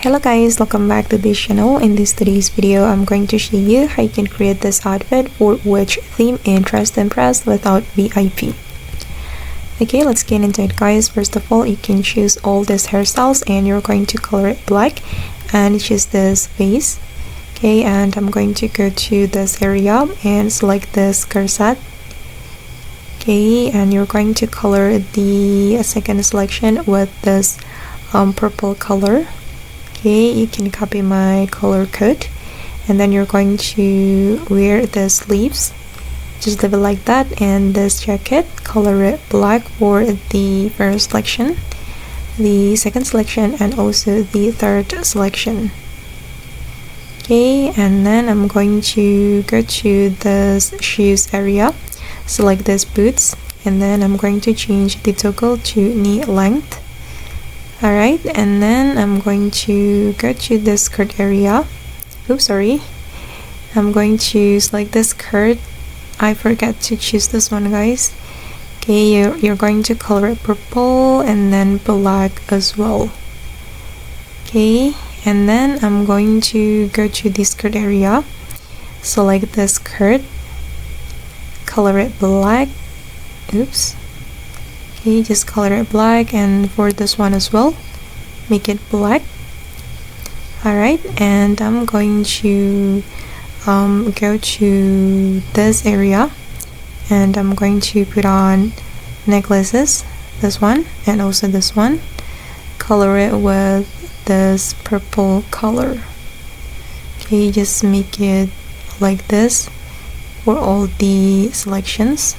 Hello guys, welcome back to this channel. In today's video, I'm going to show you how you can create this outfit for which theme in Trust Impress without VIP. Okay, let's get into it guys. First of all, you can choose all these hairstyles and you're going to color it black and choose this face. Okay, and I'm going to go to this area and select this corset. Okay, and you're going to color the second selection with this purple color. Okay, you can copy my color code and then you're going to wear the sleeves, just leave it like that, and this jacket, color it black for the first selection, the second selection, and also the third selection. Okay, and then I'm going to go to this shoes area, select this boots, and then I'm going to change the toggle to knee length. Alright, and then I'm going to go to the skirt area. Oops, sorry. I'm going to select the skirt. I forgot to choose this one, guys. Okay, you're going to color it purple and then black as well. Okay, and then I'm going to go to the skirt area, select the skirt, color it black. Oops. Okay, just color it black, and for this one as well, make it black. Alright, and I'm going to go to this area and I'm going to put on necklaces, this one and also this one, color it with this purple color. Okay, just make it like this for all the selections.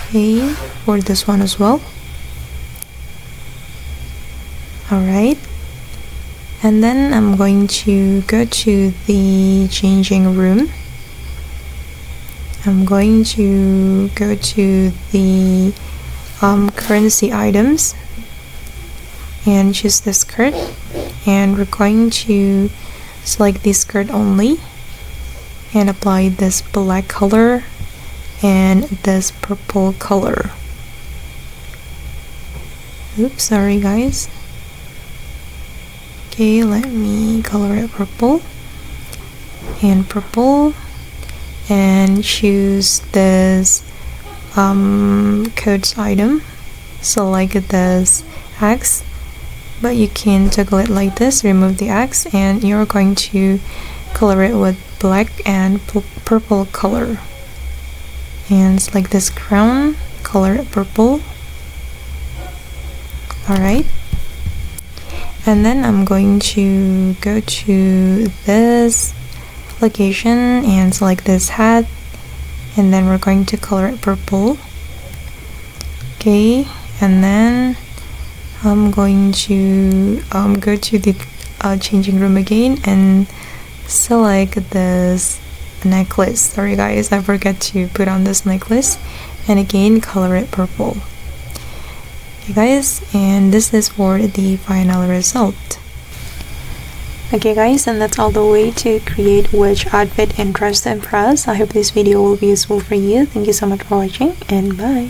Okay, for this one as well. Alright, and then I'm going to go to the changing room. I'm going to go to the currency items and choose the skirt, and we're going to select the skirt only and apply this black color and this purple color. Oops, sorry guys. Okay, let me color it purple and purple and choose this codes item, select this X, but you can toggle it like this, remove the X, and you're going to color it with black and purple color. And select this crown, color it purple. Alright, and then I'm going to go to this location and select this hat, and then we're going to color it purple. Okay, and then I'm going to go to the changing room again and select this necklace. Sorry guys, I forgot to put on this necklace, and again color it purple. Okay guys, and this is for the final result. Okay guys, and that's all the way to create which outfit in Trust Impress. I hope this video will be useful for you. Thank you so much for watching, and bye.